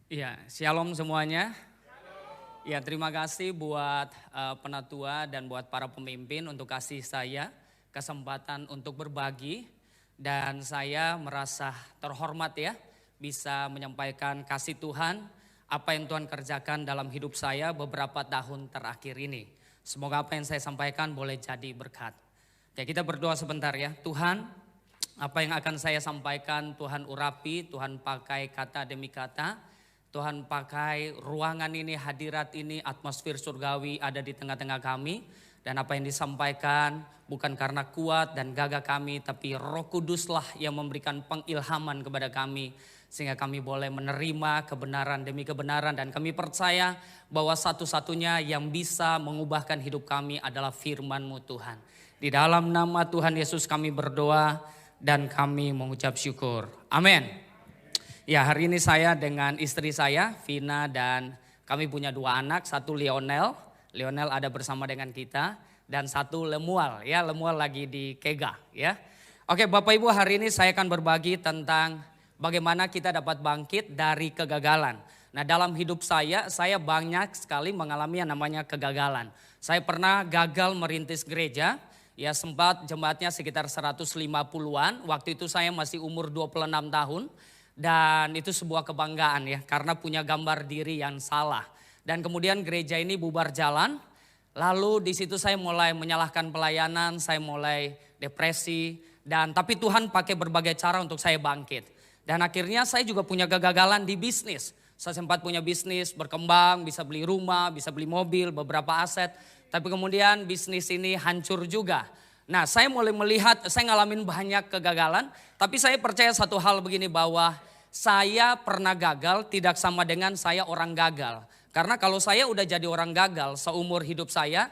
Ya, shalom semuanya. Ya, terima kasih buat penatua dan buat para pemimpin untuk kasih saya kesempatan untuk berbagi. Dan saya merasa terhormat ya bisa menyampaikan kasih Tuhan, apa yang Tuhan kerjakan dalam hidup saya beberapa tahun terakhir ini. Semoga apa yang saya sampaikan boleh jadi berkat. Ya, kita berdoa sebentar ya. Tuhan, apa yang akan saya sampaikan Tuhan urapi, Tuhan pakai kata demi kata. Tuhan pakai ruangan ini, hadirat ini, atmosfer surgawi ada di tengah-tengah kami. Dan apa yang disampaikan bukan karena kuat dan gagah kami, tapi Roh Kuduslah yang memberikan pengilhaman kepada kami. Sehingga kami boleh menerima kebenaran demi kebenaran. Dan kami percaya bahwa satu-satunya yang bisa mengubahkan hidup kami adalah firman-Mu Tuhan. Di dalam nama Tuhan Yesus kami berdoa dan kami mengucap syukur. Amin. Ya, hari ini saya dengan istri saya, Vina, dan kami punya dua anak, satu Lionel. Lionel ada bersama dengan kita, dan satu Lemuel, ya Lemuel lagi di Kega, ya. Oke, Bapak Ibu, hari ini saya akan berbagi tentang bagaimana kita dapat bangkit dari kegagalan. Nah, dalam hidup saya banyak sekali mengalami yang namanya kegagalan. Saya pernah gagal merintis gereja, ya sempat jemaatnya sekitar 150-an, waktu itu saya masih umur 26 tahun. Dan itu sebuah kebanggaan ya, karena punya gambar diri yang salah. Dan kemudian gereja ini bubar jalan, lalu di situ saya mulai menyalahkan pelayanan, saya mulai depresi. Tapi Tuhan pakai berbagai cara untuk saya bangkit. Dan akhirnya saya juga punya kegagalan di bisnis. Saya sempat punya bisnis, berkembang, bisa beli rumah, bisa beli mobil, beberapa aset. Tapi kemudian bisnis ini hancur juga. Nah, saya mulai melihat, saya ngalamin banyak kegagalan. Tapi saya percaya satu hal begini, bahwa saya pernah gagal tidak sama dengan saya orang gagal. Karena kalau saya udah jadi orang gagal seumur hidup saya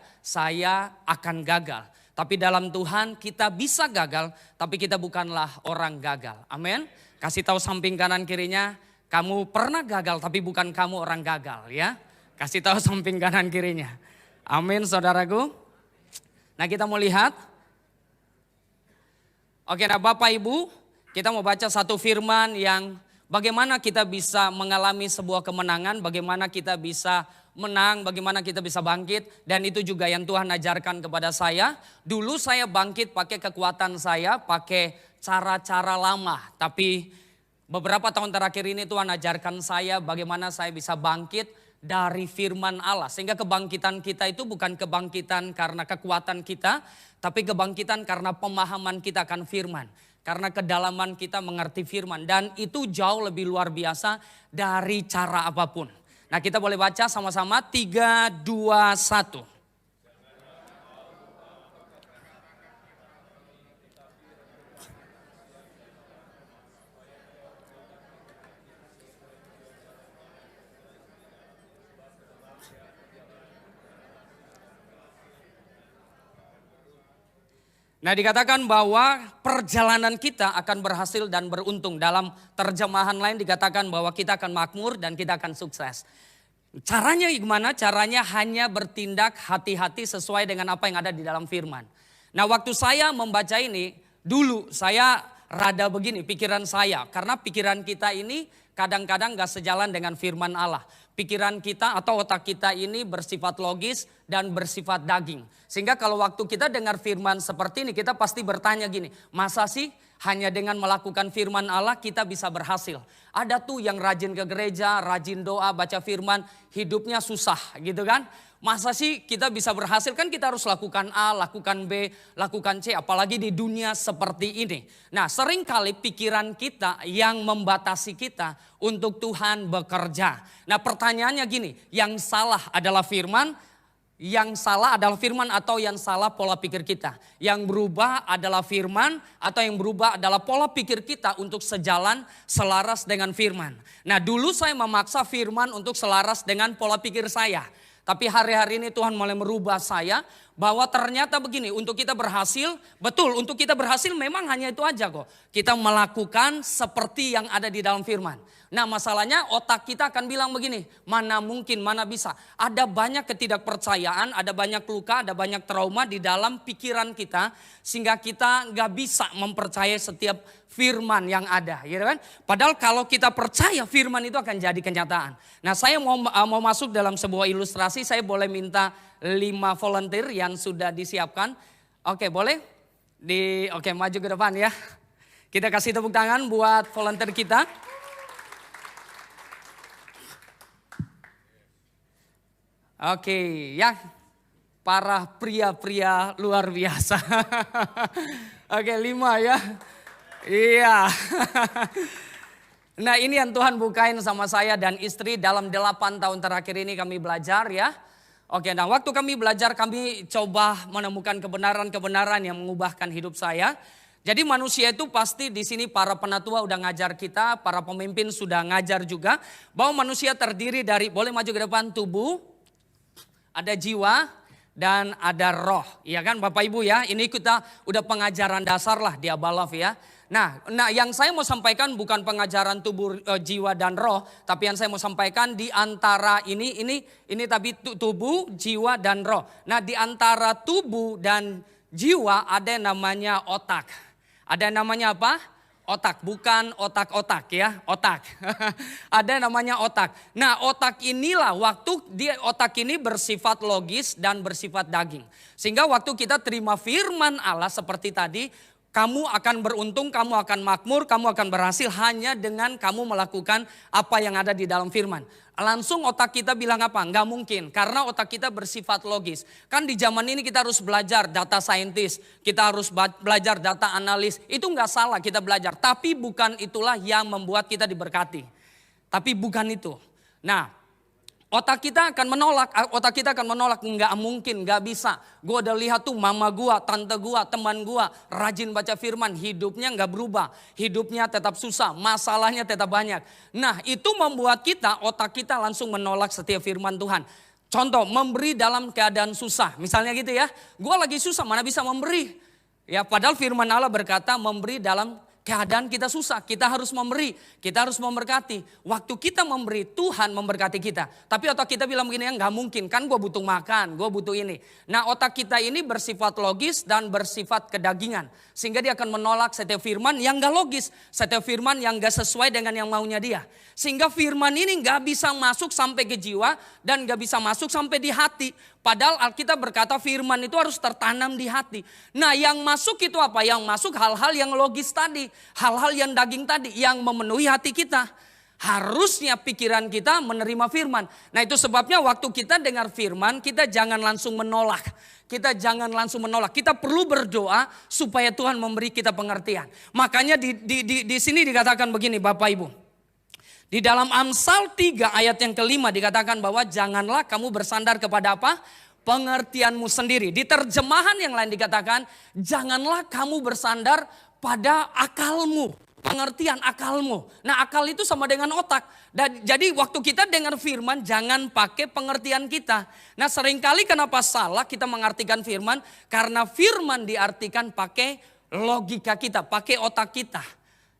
akan gagal. Tapi dalam Tuhan kita bisa gagal, tapi kita bukanlah orang gagal. Amin. Kasih tahu samping kanan kirinya, kamu pernah gagal tapi bukan kamu orang gagal ya. Kasih tahu samping kanan kirinya. Amin, saudaraku. Nah, kita mau lihat. Oke, nah Bapak Ibu, kita mau baca satu firman yang bagaimana kita bisa mengalami sebuah kemenangan, bagaimana kita bisa menang, bagaimana kita bisa bangkit. Dan itu juga yang Tuhan ajarkan kepada saya. Dulu saya bangkit pakai kekuatan saya, pakai cara-cara lama. Tapi beberapa tahun terakhir ini Tuhan ajarkan saya bagaimana saya bisa bangkit dari firman Allah. Sehingga kebangkitan kita itu bukan kebangkitan karena kekuatan kita, tapi kebangkitan karena pemahaman kita akan firman. Karena kedalaman kita mengerti firman. Dan itu jauh lebih luar biasa dari cara apapun. Nah, kita boleh baca sama-sama 3, 2, 1. Nah, dikatakan bahwa perjalanan kita akan berhasil dan beruntung. Dalam terjemahan lain dikatakan bahwa kita akan makmur dan kita akan sukses. Caranya gimana? Caranya hanya bertindak hati-hati sesuai dengan apa yang ada di dalam firman. Nah, waktu saya membaca ini, dulu saya rada begini pikiran saya. Karena pikiran kita ini kadang-kadang gak sejalan dengan firman Allah. Pikiran kita atau otak kita ini bersifat logis dan bersifat daging. Sehingga kalau waktu kita dengar firman seperti ini, kita pasti bertanya gini, masa sih hanya dengan melakukan firman Allah kita bisa berhasil? Ada tuh yang rajin ke gereja, rajin doa, baca firman, hidupnya susah gitu kan? Masa sih kita bisa berhasil? Kan kita harus lakukan A, lakukan B, lakukan C, apalagi di dunia seperti ini. Nah, seringkali pikiran kita yang membatasi kita untuk Tuhan bekerja. Nah, pertanyaannya gini, yang salah adalah firman, yang salah adalah firman atau yang salah pola pikir kita? Yang berubah adalah firman atau yang berubah adalah pola pikir kita untuk sejalan selaras dengan firman. Nah, dulu saya memaksa firman untuk selaras dengan pola pikir saya. Tapi hari-hari ini Tuhan mulai merubah saya, bahwa ternyata begini, untuk kita berhasil, betul untuk kita berhasil memang hanya itu aja kok. Kita melakukan seperti yang ada di dalam firman. Nah masalahnya otak kita akan bilang begini, mana mungkin, mana bisa. Ada banyak ketidakpercayaan, ada banyak luka, ada banyak trauma di dalam pikiran kita. Sehingga kita gak bisa mempercayai setiap firman yang ada, gitu kan? Padahal kalau kita percaya firman itu akan jadi kenyataan. Nah saya mau masuk dalam sebuah ilustrasi, saya boleh minta 5 volunteer yang sudah disiapkan. Oke boleh? Oke maju ke depan ya. Kita kasih tepuk tangan buat volunteer kita. Oke, ya, para pria-pria luar biasa. Oke, 5 ya. Iya. Nah ini yang Tuhan bukain sama saya dan istri dalam 8 tahun terakhir ini kami belajar ya. Oke, nah waktu kami belajar kami coba menemukan kebenaran-kebenaran yang mengubahkan hidup saya. Jadi manusia itu pasti di sini para penatua udah ngajar kita, para pemimpin sudah ngajar juga. Bahwa manusia terdiri dari, boleh maju ke depan, tubuh, ada jiwa dan ada roh, ya kan Bapak Ibu ya. Ini kita udah pengajaran dasar lah di Abalaf ya. Nah yang saya mau sampaikan bukan pengajaran tubuh, jiwa dan roh, tapi yang saya mau sampaikan di antara ini tapi tubuh, jiwa dan roh. Nah di antara tubuh dan jiwa ada yang namanya otak. Ada yang namanya apa? Otak, bukan otak-otak ya, otak. Ada namanya otak. Nah otak inilah otak ini bersifat logis dan bersifat daging. Sehingga waktu kita terima firman Allah seperti tadi, kamu akan beruntung, kamu akan makmur, kamu akan berhasil hanya dengan kamu melakukan apa yang ada di dalam firman. Langsung otak kita bilang apa? Enggak mungkin, karena otak kita bersifat logis. Kan di zaman ini kita harus belajar data scientist, kita harus belajar data analis. Itu enggak salah kita belajar, tapi bukan itulah yang membuat kita diberkati. Tapi bukan itu. Nah, otak kita akan menolak, enggak mungkin, enggak bisa. Gue udah lihat tuh mama gue, tante gue, teman gue rajin baca firman, hidupnya enggak berubah. Hidupnya tetap susah, masalahnya tetap banyak. Nah itu membuat otak kita langsung menolak setiap firman Tuhan. Contoh, memberi dalam keadaan susah. Misalnya gitu ya, gue lagi susah mana bisa memberi. Ya padahal firman Allah berkata memberi dalam keadaan kita susah, kita harus memberi, kita harus memberkati. Waktu kita memberi, Tuhan memberkati kita. Tapi otak kita bilang begini, ya nggak mungkin, kan gue butuh makan, gue butuh ini. Nah otak kita ini bersifat logis dan bersifat kedagingan. Sehingga dia akan menolak setiap firman yang gak logis, setiap firman yang gak sesuai dengan yang maunya dia. Sehingga firman ini gak bisa masuk sampai ke jiwa dan gak bisa masuk sampai di hati. Padahal Alkitab berkata firman itu harus tertanam di hati. Nah yang masuk itu apa? Yang masuk hal-hal yang logis tadi. Hal-hal yang daging tadi yang memenuhi hati kita. Harusnya pikiran kita menerima firman. Nah itu sebabnya waktu kita dengar firman kita jangan langsung menolak. Kita jangan langsung menolak. Kita perlu berdoa supaya Tuhan memberi kita pengertian. Makanya di sini dikatakan begini Bapak Ibu. Di dalam Amsal 3 ayat yang kelima dikatakan bahwa janganlah kamu bersandar kepada apa? Pengertianmu sendiri. Di terjemahan yang lain dikatakan janganlah kamu bersandar pada akalmu. Pengertian akalmu. Nah akal itu sama dengan otak. Dan jadi waktu kita dengar firman jangan pakai pengertian kita. Nah seringkali kenapa salah kita mengartikan firman? Karena firman diartikan pakai logika kita, pakai otak kita.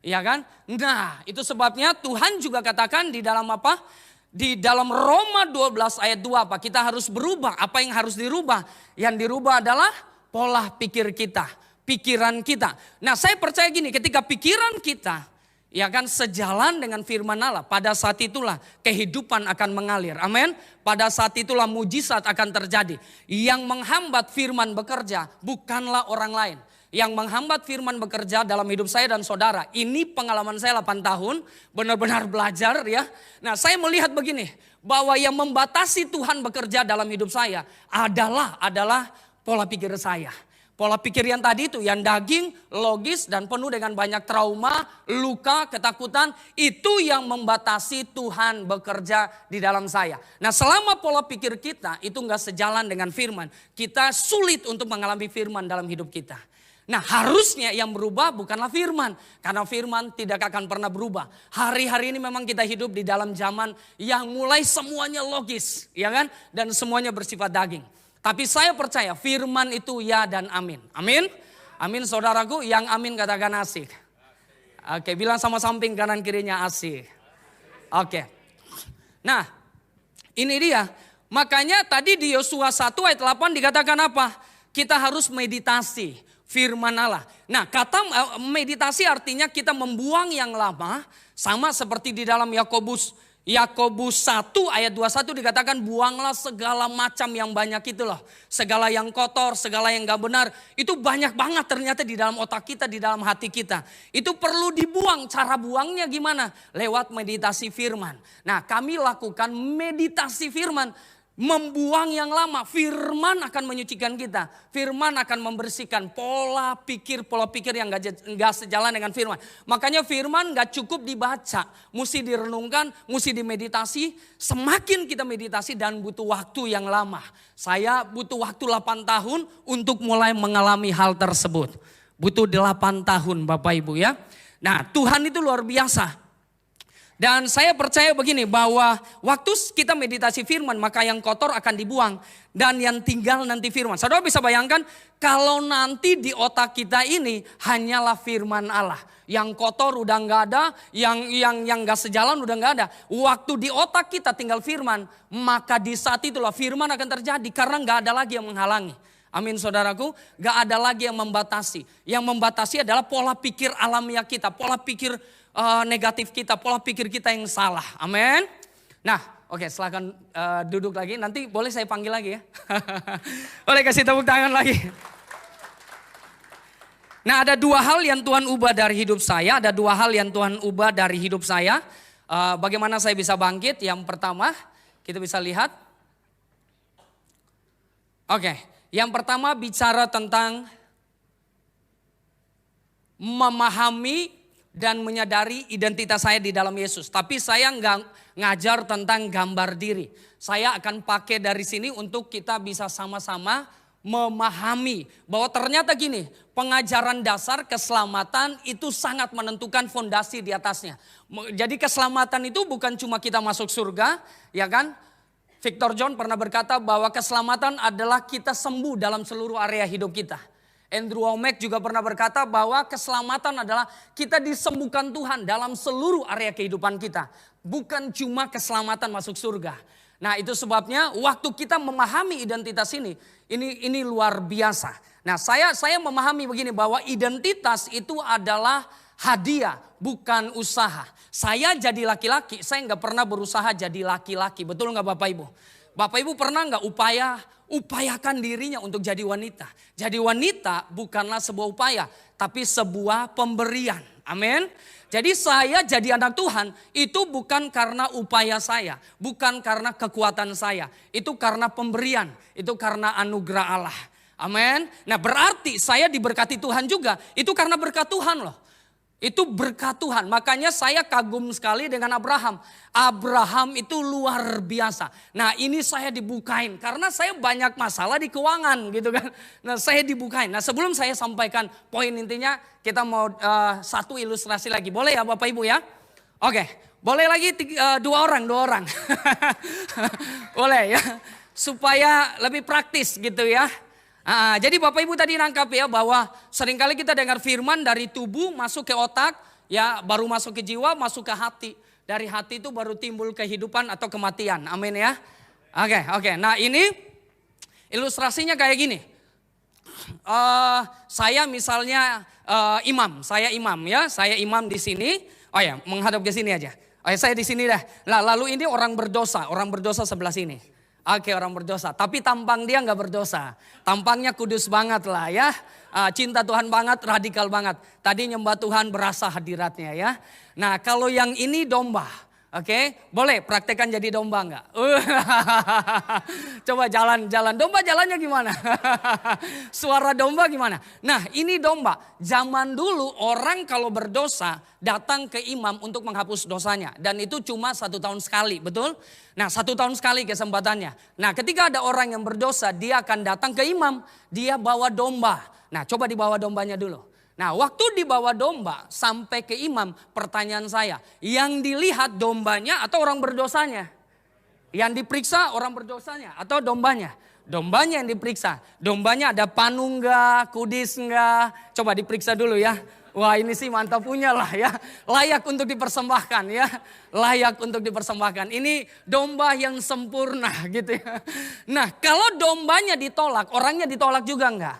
Ya kan? Nah itu sebabnya Tuhan juga katakan di dalam apa? Di dalam Roma 12 ayat 2 apa? Kita harus berubah. Apa yang harus dirubah? Yang dirubah adalah pola pikir kita. Pikiran kita. Nah saya percaya gini, ketika pikiran kita ya kan sejalan dengan firman Allah, pada saat itulah kehidupan akan mengalir. Amin. Pada saat itulah mujizat akan terjadi. Yang menghambat firman bekerja bukanlah orang lain. Yang menghambat firman bekerja dalam hidup saya dan saudara. Ini pengalaman saya 8 tahun, benar-benar belajar ya. Nah saya melihat begini, bahwa yang membatasi Tuhan bekerja dalam hidup saya adalah pola pikir saya. Pola pikir yang tadi itu, yang daging, logis dan penuh dengan banyak trauma, luka, ketakutan. Itu yang membatasi Tuhan bekerja di dalam saya. Nah selama pola pikir kita itu gak sejalan dengan firman, kita sulit untuk mengalami firman dalam hidup kita. Nah harusnya yang berubah bukanlah firman. Karena firman tidak akan pernah berubah. Hari-hari ini memang kita hidup di dalam zaman yang mulai semuanya logis. Ya kan? Dan semuanya bersifat daging. Tapi saya percaya firman itu ya dan amin. Amin. Amin saudaraku, yang amin katakan asik. Oke, bilang sama samping kanan kirinya asik. Oke. Nah, ini dia. Makanya tadi di Yosua 1 ayat 8 dikatakan apa? Kita harus meditasi firman Allah. Nah, kata meditasi artinya kita membuang yang lama, sama seperti di dalam Yakobus 1 ayat 21 dikatakan buanglah segala macam yang banyak itu loh. Segala yang kotor, segala yang gak benar. Itu banyak banget ternyata di dalam otak kita, di dalam hati kita. Itu perlu dibuang. Cara buangnya gimana? Lewat meditasi firman. Nah, kami lakukan meditasi firman. Membuang yang lama, firman akan menyucikan kita. Firman akan membersihkan pola pikir yang gak sejalan dengan firman. Makanya firman gak cukup dibaca, mesti direnungkan, mesti dimeditasi. Semakin kita meditasi dan butuh waktu yang lama. Saya butuh waktu 8 tahun untuk mulai mengalami hal tersebut. Butuh 8 tahun Bapak Ibu ya. Nah, Tuhan itu luar biasa. Dan saya percaya begini bahwa waktu kita meditasi firman maka yang kotor akan dibuang. Dan yang tinggal nanti firman. Saudara bisa bayangkan kalau nanti di otak kita ini hanyalah firman Allah. Yang kotor udah gak ada, yang gak sejalan udah gak ada. Waktu di otak kita tinggal firman, maka di saat itulah firman akan terjadi. Karena gak ada lagi yang menghalangi. Amin saudaraku, gak ada lagi yang membatasi. Yang membatasi adalah pola pikir alamiah kita, pola pikir negatif kita, pola pikir kita yang salah. Amin. Nah, oke, silakan duduk lagi. Nanti boleh saya panggil lagi ya. Boleh kasih tepuk tangan lagi. Nah, ada 2 hal yang Tuhan ubah dari hidup saya. Ada 2 hal yang Tuhan ubah dari hidup saya. Bagaimana saya bisa bangkit? Yang pertama, kita bisa lihat. Oke, yang pertama bicara tentang memahami dan menyadari identitas saya di dalam Yesus. Tapi saya nggak ngajar tentang gambar diri. Saya akan pakai dari sini untuk kita bisa sama-sama memahami bahwa ternyata gini, pengajaran dasar keselamatan itu sangat menentukan fondasi di atasnya. Jadi keselamatan itu bukan cuma kita masuk surga, ya kan? Victor John pernah berkata bahwa keselamatan adalah kita sembuh dalam seluruh area hidup kita. Andrew Wommack juga pernah berkata bahwa keselamatan adalah kita disembuhkan Tuhan dalam seluruh area kehidupan kita. Bukan cuma keselamatan masuk surga. Nah, itu sebabnya waktu kita memahami identitas ini luar biasa. Nah, saya memahami begini bahwa identitas itu adalah hadiah, bukan usaha. Saya jadi laki-laki, saya nggak pernah berusaha jadi laki-laki. Betul nggak Bapak Ibu? Bapak Ibu pernah nggak upayakan dirinya untuk jadi wanita? Jadi wanita bukanlah sebuah upaya, tapi sebuah pemberian. Amin. Jadi saya jadi anak Tuhan itu bukan karena upaya saya, bukan karena kekuatan saya. Itu karena pemberian, itu karena anugerah Allah. Amin. Nah, berarti saya diberkati Tuhan juga, itu karena berkat Tuhan loh. Itu berkat Tuhan. Makanya saya kagum sekali dengan Abraham. Abraham itu luar biasa. Nah, ini saya dibukain karena saya banyak masalah di keuangan gitu kan. Nah, saya dibukain. Nah, sebelum saya sampaikan poin intinya, kita mau satu ilustrasi lagi. Boleh ya Bapak Ibu ya? Oke, boleh lagi 2 orang. Boleh ya. Supaya lebih praktis gitu ya. Jadi Bapak Ibu tadi nangkap ya bahwa seringkali kita dengar firman dari tubuh masuk ke otak, ya baru masuk ke jiwa, masuk ke hati. Dari hati itu baru timbul kehidupan atau kematian. Amin ya. Oke. Nah, ini ilustrasinya kayak gini. Saya misalnya saya imam di sini. Oh ya, menghadap ke sini aja. Oh ya, saya di sini dah. Lalu ini orang berdosa sebelah sini. Oke, orang berdosa, tapi tampang dia nggak berdosa. Tampangnya kudus banget lah ya. Cinta Tuhan banget, radikal banget. Tadi nyembah Tuhan berasa hadiratnya ya. Nah, kalau yang ini domba. Oke, boleh praktekkan jadi domba nggak? Coba jalan. Domba jalannya gimana? Suara domba gimana? Nah, ini domba. Zaman dulu orang kalau berdosa datang ke imam untuk menghapus dosanya. Dan itu cuma 1 tahun sekali, betul? Nah, 1 tahun sekali kesempatannya. Nah, ketika ada orang yang berdosa, dia akan datang ke imam. Dia bawa domba. Nah, coba dibawa dombanya dulu. Nah, waktu dibawa domba sampai ke imam, pertanyaan saya, yang dilihat dombanya atau orang berdosanya? Yang diperiksa orang berdosanya atau dombanya? Dombanya yang diperiksa. Dombanya ada panu enggak, kudis enggak. Coba diperiksa dulu ya. Wah ini sih mantap punya lah ya. Layak untuk dipersembahkan ya. Layak untuk dipersembahkan. Ini domba yang sempurna gitu ya. Nah kalau dombanya ditolak, orangnya ditolak juga enggak?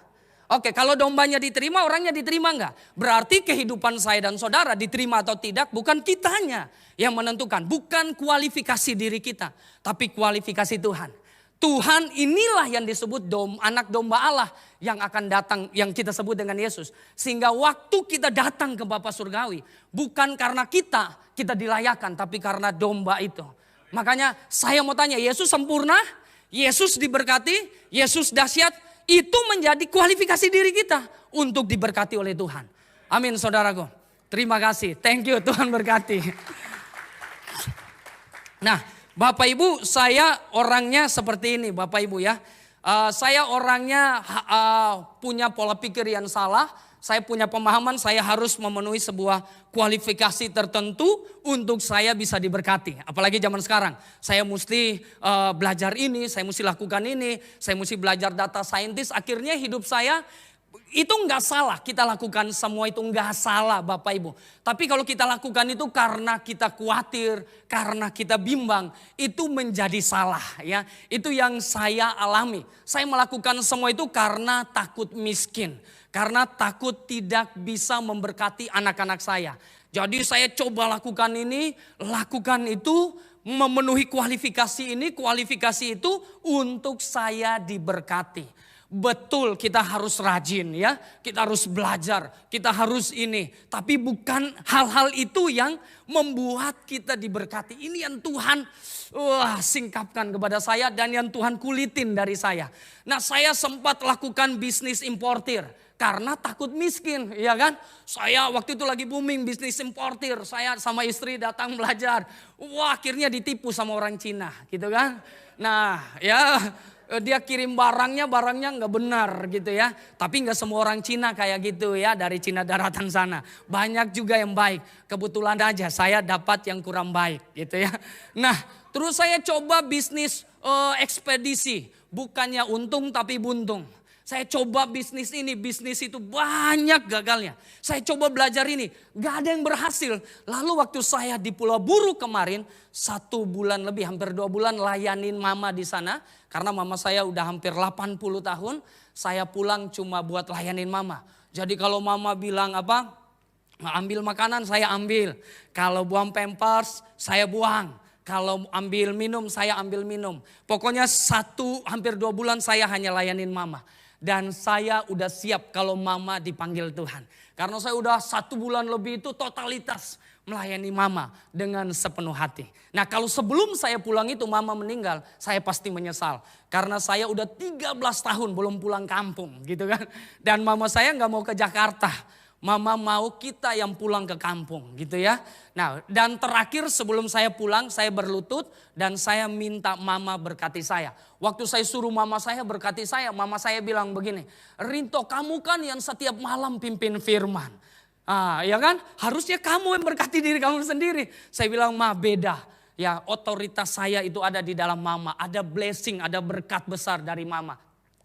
Oke, kalau dombanya diterima, orangnya diterima enggak? Berarti kehidupan saya dan saudara diterima atau tidak bukan kitanya yang menentukan. Bukan kualifikasi diri kita, tapi kualifikasi Tuhan. Tuhan inilah yang disebut anak domba Allah yang akan datang, yang kita sebut dengan Yesus. Sehingga waktu kita datang ke Bapa Surgawi, bukan karena kita dilayakan, tapi karena domba itu. Makanya saya mau tanya, Yesus sempurna, Yesus diberkati, Yesus dahsyat, itu menjadi kualifikasi diri kita untuk diberkati oleh Tuhan. Amin saudaraku. Terima kasih, thank you, Tuhan berkati. Nah, Bapak Ibu, saya orangnya seperti ini Bapak Ibu ya. Saya orangnya punya pola pikir yang salah. Saya punya pemahaman saya harus memenuhi sebuah kualifikasi tertentu untuk saya bisa diberkati. Apalagi zaman sekarang. Saya mesti belajar ini, saya mesti lakukan ini, saya mesti belajar data scientist. Akhirnya hidup saya itu enggak salah, kita lakukan semua itu enggak salah Bapak Ibu. Tapi kalau kita lakukan itu karena kita khawatir, karena kita bimbang, itu menjadi salah ya. Itu yang saya alami. Saya melakukan semua itu karena takut miskin. Karena takut tidak bisa memberkati anak-anak saya. Jadi saya coba lakukan ini, lakukan itu, memenuhi kualifikasi ini, kualifikasi itu untuk saya diberkati. Betul kita harus rajin ya, kita harus belajar, kita harus ini. Tapi bukan hal-hal itu yang membuat kita diberkati. Ini yang Tuhan singkapkan kepada saya dan yang Tuhan kulitin dari saya. Nah saya sempat lakukan bisnis importir karena takut miskin ya kan. Saya waktu itu lagi booming bisnis importir, saya sama istri datang belajar. Wah akhirnya ditipu sama orang Cina gitu kan. Nah ya... Dia kirim barangnya nggak benar gitu ya. Tapi nggak semua orang Cina kayak gitu ya, dari Cina daratan sana. Banyak juga yang baik. Kebetulan aja saya dapat yang kurang baik gitu ya. Nah terus saya coba bisnis ekspedisi. Bukannya untung tapi buntung. Saya coba bisnis ini, bisnis itu banyak gagalnya. Saya coba belajar ini, gak ada yang berhasil. Lalu waktu saya di Pulau Buru kemarin, 1 bulan lebih, hampir 2 bulan layanin mama di sana. Karena mama saya udah hampir 80 tahun, saya pulang cuma buat layanin mama. Jadi kalau mama bilang apa, ambil makanan saya ambil. Kalau buang pampers saya buang. Kalau ambil minum saya ambil minum. Pokoknya hampir 2 bulan saya hanya layanin mama. Dan saya udah siap kalau mama dipanggil Tuhan. Karena saya udah 1 bulan lebih itu totalitas melayani mama dengan sepenuh hati. Nah kalau sebelum saya pulang itu mama meninggal, saya pasti menyesal. Karena saya udah 13 tahun belum pulang kampung gitu kan. Dan mama saya gak mau ke Jakarta. Mama mau kita yang pulang ke kampung gitu ya. Nah dan terakhir sebelum saya pulang saya berlutut dan saya minta mama berkati saya. Waktu saya suruh mama saya berkati saya, mama saya bilang begini. Rinto kamu kan yang setiap malam pimpin firman. Ya kan harusnya kamu yang berkati diri kamu sendiri. Saya bilang ma beda. Ya otoritas saya itu ada di dalam mama. Ada blessing, ada berkat besar dari mama.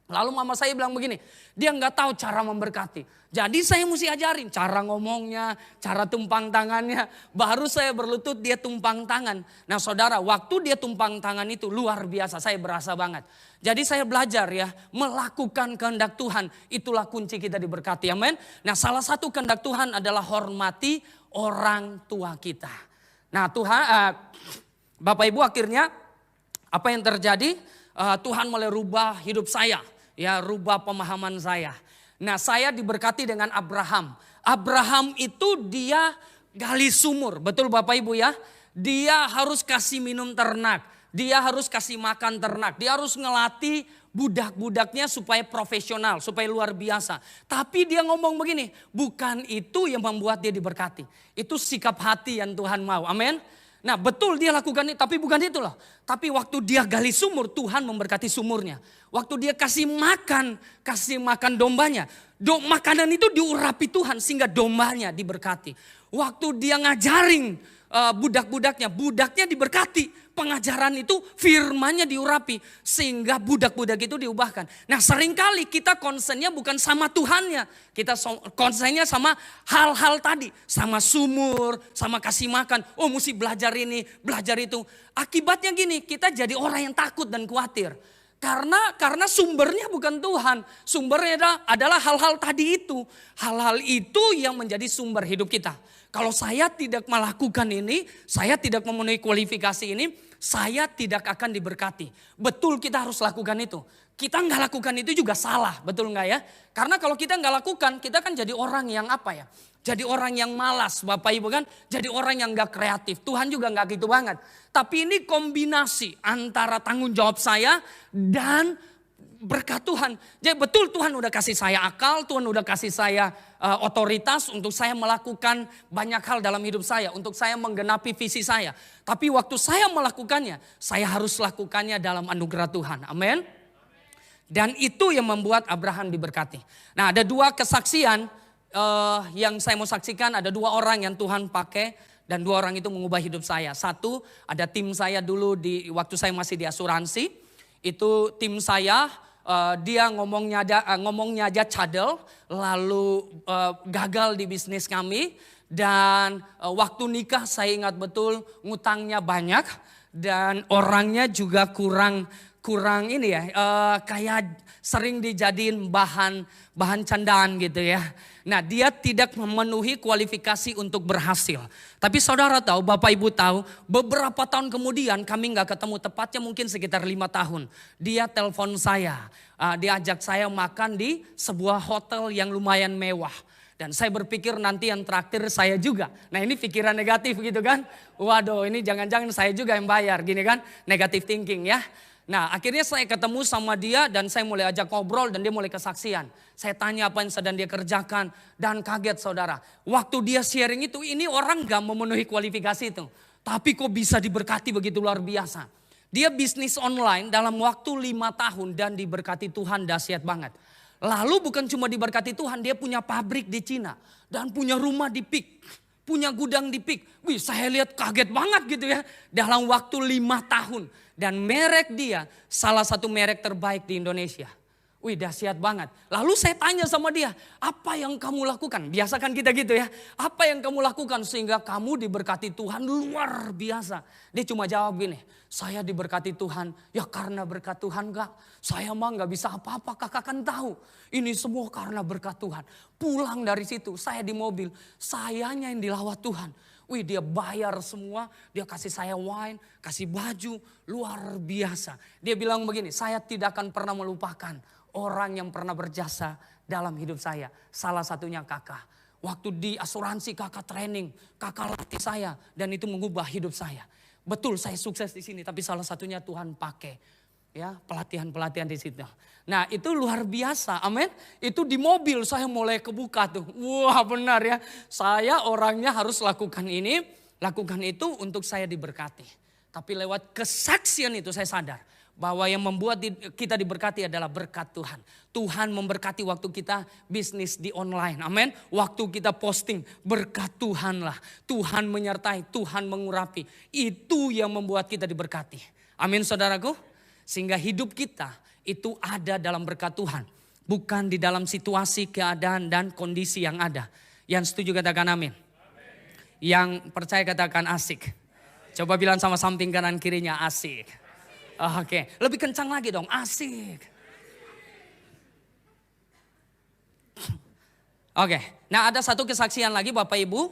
Lalu mama saya bilang begini, dia nggak tahu cara memberkati. Jadi saya mesti ajarin cara ngomongnya, cara tumpang tangannya. Baru saya berlutut dia tumpang tangan. Nah saudara waktu dia tumpang tangan itu luar biasa, saya berasa banget. Jadi saya belajar ya, melakukan kehendak Tuhan itulah kunci kita diberkati, amin. Nah salah satu kehendak Tuhan adalah hormati orang tua kita. Nah Tuhan, Bapak Ibu akhirnya apa yang terjadi? Tuhan mulai rubah hidup saya. Ya rubah pemahaman saya. Nah saya diberkati dengan Abraham. Abraham itu dia gali sumur. Betul Bapak Ibu ya. Dia harus kasih minum ternak. Dia harus kasih makan ternak. Dia harus ngelatih budak-budaknya supaya profesional. Supaya luar biasa. Tapi dia ngomong begini. Bukan itu yang membuat dia diberkati. Itu sikap hati yang Tuhan mau. Amin. Nah betul dia lakukan itu, tapi bukan itu loh. Tapi waktu dia gali sumur, Tuhan memberkati sumurnya. Waktu dia kasih makan dombanya. Makanan itu diurapi Tuhan sehingga dombanya diberkati. Waktu dia ngajarin budak-budaknya, budaknya diberkati. pengajaran itu firmannya diurapi. Sehingga budak-budak itu diubahkan. Nah seringkali kita concernnya bukan sama Tuhannya. Kita concernnya sama hal-hal tadi. Sama sumur, sama kasih makan. Oh mesti belajar ini, belajar itu. Akibatnya gini, kita jadi orang yang takut dan khawatir. Karena sumbernya bukan Tuhan. Sumbernya adalah hal-hal tadi itu. Hal-hal itu yang menjadi sumber hidup kita. Kalau saya tidak melakukan ini, saya tidak memenuhi kualifikasi ini, saya tidak akan diberkati. Betul kita harus lakukan itu. Kita nggak lakukan itu juga salah, betul nggak ya? Karena kalau kita nggak lakukan, kita kan jadi orang yang apa ya? Jadi orang yang malas, Bapak Ibu kan? Jadi orang yang nggak kreatif. Tuhan juga nggak gitu banget. Tapi ini kombinasi antara tanggung jawab saya dan berkat Tuhan. Jadi betul Tuhan udah kasih saya akal, Tuhan udah kasih saya otoritas untuk saya melakukan banyak hal dalam hidup saya. Untuk saya menggenapi visi saya. Tapi waktu saya melakukannya, saya harus lakukannya dalam anugerah Tuhan. Amin. Dan itu yang membuat Abraham diberkati. Nah ada dua kesaksian yang saya mau saksikan. Ada dua orang yang Tuhan pakai. Dan dua orang itu mengubah hidup saya. Satu ada tim saya dulu waktu saya masih di asuransi. Itu tim saya. Dia ngomongnya aja cadel, lalu gagal di bisnis kami. Dan waktu nikah saya ingat betul ngutangnya banyak. Dan orangnya juga kurang ini ya, kayak sering dijadiin bahan candaan gitu ya. Nah dia tidak memenuhi kualifikasi untuk berhasil. Tapi saudara tahu, Bapak Ibu tahu, beberapa tahun kemudian kami gak ketemu, tepatnya mungkin sekitar 5 tahun. Dia telepon saya, diajak saya makan di sebuah hotel yang lumayan mewah. Dan saya berpikir nanti yang traktir saya juga. Nah ini pikiran negatif gitu kan. Waduh ini jangan-jangan saya juga yang bayar gini kan. Negative thinking ya. Nah akhirnya saya ketemu sama dia dan saya mulai ajak ngobrol dan dia mulai kesaksian. Saya tanya apa yang sedang dia kerjakan dan kaget saudara. Waktu dia sharing itu ini orang gak memenuhi kualifikasi itu. Tapi kok bisa diberkati begitu luar biasa. Dia bisnis online dalam waktu 5 tahun dan diberkati Tuhan dahsyat banget. Lalu bukan cuma diberkati Tuhan, dia punya pabrik di Cina. Dan punya rumah di Pik. Punya gudang di Pik. Wih saya lihat kaget banget gitu ya. Dalam waktu 5 tahun. Dan merek dia salah satu merek terbaik di Indonesia. Wih dahsyat banget. Lalu saya tanya sama dia, apa yang kamu lakukan? Biasa kan kita gitu ya. Apa yang kamu lakukan sehingga kamu diberkati Tuhan luar biasa? Dia cuma jawab gini, saya diberkati Tuhan. Ya karena berkat Tuhan kak. Saya mah gak bisa apa-apa, kakak kan tahu. Ini semua karena berkat Tuhan. Pulang dari situ, saya di mobil. Sayanya yang dilawat Tuhan. Wih dia bayar semua, dia kasih saya wine, kasih baju, luar biasa. Dia bilang begini, saya tidak akan pernah melupakan orang yang pernah berjasa dalam hidup saya. Salah satunya kakak. Waktu di asuransi kakak training, kakak latih saya dan itu mengubah hidup saya. Betul saya sukses di sini tapi salah satunya Tuhan pakai. Ya, pelatihan-pelatihan di situ. Nah itu luar biasa, amin. Itu di mobil saya mulai kebuka tuh. Wah benar ya, saya orangnya harus lakukan ini, lakukan itu untuk saya diberkati. Tapi lewat kesaksian itu saya sadar bahwa yang membuat kita diberkati adalah berkat Tuhan. Tuhan memberkati waktu kita bisnis di online, amin. Waktu kita posting, berkat Tuhan lah. Tuhan menyertai, Tuhan mengurapi. Itu yang membuat kita diberkati. Amin saudaraku. Sehingga hidup kita itu ada dalam berkat Tuhan. Bukan di dalam situasi, keadaan dan kondisi yang ada. Yang setuju katakan amin. Yang percaya katakan asik. Coba bilang sama samping kanan kirinya asik. Oke, lebih kencang lagi dong, asik. Oke, nah ada satu kesaksian lagi Bapak Ibu.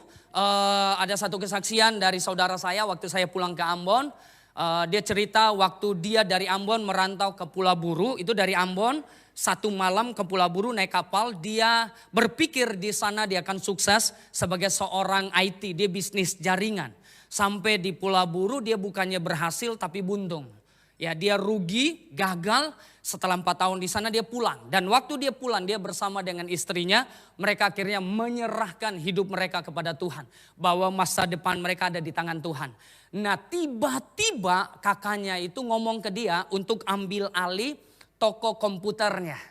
Ada satu kesaksian dari saudara saya waktu saya pulang ke Ambon. Dia cerita waktu dia dari Ambon merantau ke Pulau Buru. Itu dari Ambon, satu malam ke Pulau Buru naik kapal. Dia berpikir di sana dia akan sukses sebagai seorang IT. Dia bisnis jaringan. Sampai di Pulau Buru dia bukannya berhasil tapi buntung. Ya dia rugi, gagal. Setelah 4 tahun di sana dia pulang. Dan waktu dia pulang dia bersama dengan istrinya. Mereka akhirnya menyerahkan hidup mereka kepada Tuhan. Bahwa masa depan mereka ada di tangan Tuhan. Nah tiba-tiba kakaknya itu ngomong ke dia untuk ambil alih toko komputernya.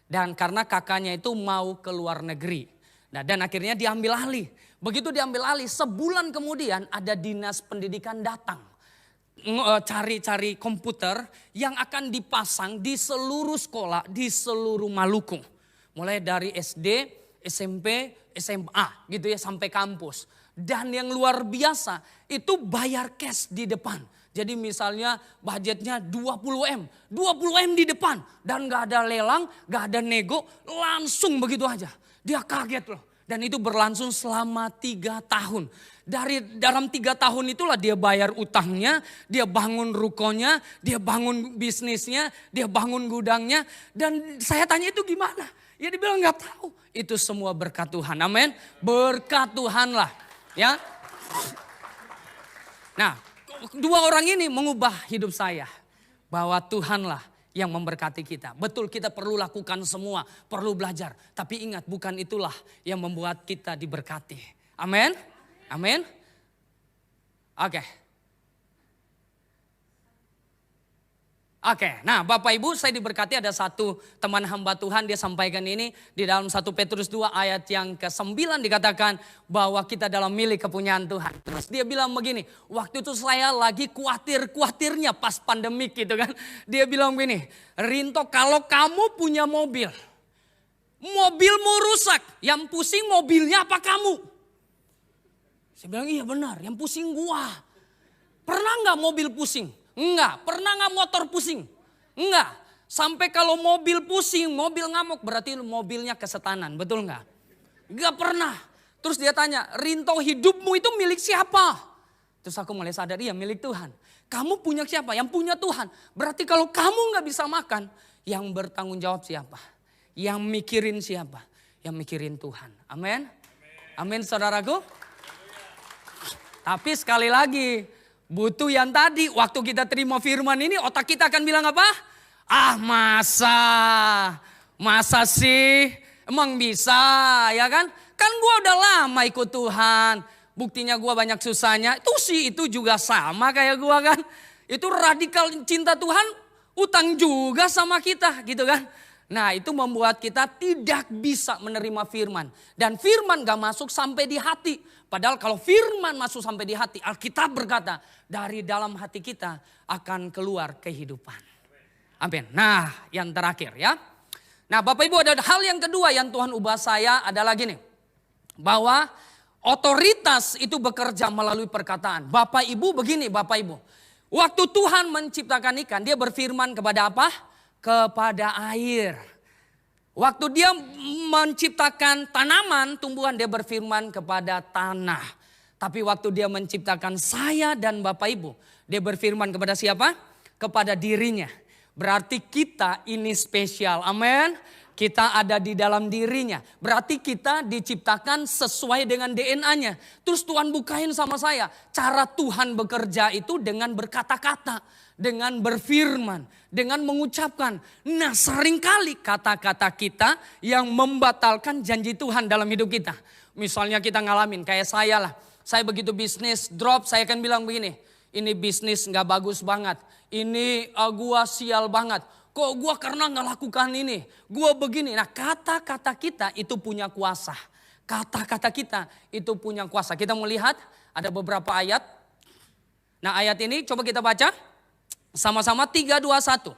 Dan karena kakaknya itu mau ke luar negeri. Nah dan akhirnya diambil alih. Begitu diambil alih sebulan kemudian ada dinas pendidikan datang. cari-cari komputer yang akan dipasang di seluruh sekolah di seluruh Maluku. Mulai dari SD, SMP, SMA gitu ya sampai kampus. Dan yang luar biasa itu bayar cash di depan. Jadi misalnya budgetnya 20M. 20M di depan. Dan gak ada lelang, gak ada nego. Langsung begitu aja. Dia kaget loh. Dan itu berlangsung selama 3 tahun. Dalam 3 tahun itulah dia bayar utangnya. Dia bangun rukonya. Dia bangun bisnisnya. Dia bangun gudangnya. Dan saya tanya itu gimana? Ya dia bilang gak tahu. Itu semua berkat Tuhan. Amin. Berkat Tuhan lah. Ya. Nah, 2 orang ini mengubah hidup saya. Bahwa Tuhanlah yang memberkati kita. Betul kita perlu lakukan semua. Perlu belajar. Tapi ingat bukan itulah yang membuat kita diberkati. Amin. Amin. Oke, nah Bapak Ibu saya diberkati ada satu teman hamba Tuhan dia sampaikan ini di dalam 1 Petrus 2 ayat yang ke-9 dikatakan bahwa kita dalam milik kepunyaan Tuhan. Terus dia bilang begini, waktu itu saya lagi khawatir-khawatirnya pas pandemik gitu kan. Dia bilang begini, Rinto kalau kamu punya mobil, mobilmu rusak, yang pusing mobilnya apa kamu? Saya bilang iya benar, yang pusing gua. Pernah gak mobil pusing? Enggak. Pernah gak motor pusing? Enggak. Sampai kalau mobil pusing, mobil ngamuk berarti mobilnya kesetanan. Betul gak? Enggak pernah. Terus dia tanya, Rinto hidupmu itu milik siapa? Terus aku mulai sadar, iya milik Tuhan. Kamu punya siapa? Yang punya Tuhan. Berarti kalau kamu gak bisa makan, yang bertanggung jawab siapa? Yang mikirin siapa? Yang mikirin Tuhan. Amin. Amin saudaraku. Tapi sekali lagi, butuh yang tadi, waktu kita terima firman ini otak kita akan bilang apa? Ah masa sih, emang bisa ya kan? Kan gue udah lama ikut Tuhan, buktinya gue banyak susahnya. Itu juga sama kayak gue kan. Itu radikal cinta Tuhan, utang juga sama kita gitu kan. Nah itu membuat kita tidak bisa menerima firman. Dan firman gak masuk sampai di hati. Padahal kalau firman masuk sampai di hati, Alkitab berkata dari dalam hati kita akan keluar kehidupan. Amin. Nah yang terakhir ya. Nah Bapak Ibu ada hal yang kedua yang Tuhan ubah saya adalah gini. Bahwa otoritas itu bekerja melalui perkataan. Bapak Ibu begini Bapak Ibu. Waktu Tuhan menciptakan ikan dia berfirman kepada apa? Kepada air. Waktu dia menciptakan tanaman, tumbuhan dia berfirman kepada tanah. Tapi waktu dia menciptakan saya dan Bapak Ibu, dia berfirman kepada siapa? Kepada dirinya. Berarti kita ini spesial, amin. Kita ada di dalam dirinya. Berarti kita diciptakan sesuai dengan DNA-nya. Terus Tuhan bukain sama saya, cara Tuhan bekerja itu dengan berkata-kata. Dengan berfirman, dengan mengucapkan. Nah seringkali kata-kata kita yang membatalkan janji Tuhan dalam hidup kita. Misalnya kita ngalamin kayak saya lah. Saya begitu bisnis drop saya akan bilang begini. Ini bisnis gak bagus banget. Ini gua sial banget. Kok gua karena gak lakukan ini. Gua begini. Nah kata-kata kita itu punya kuasa. Kata-kata kita itu punya kuasa. Kita melihat ada beberapa ayat. Nah ayat ini coba kita baca. Sama-sama 3, 2, 1.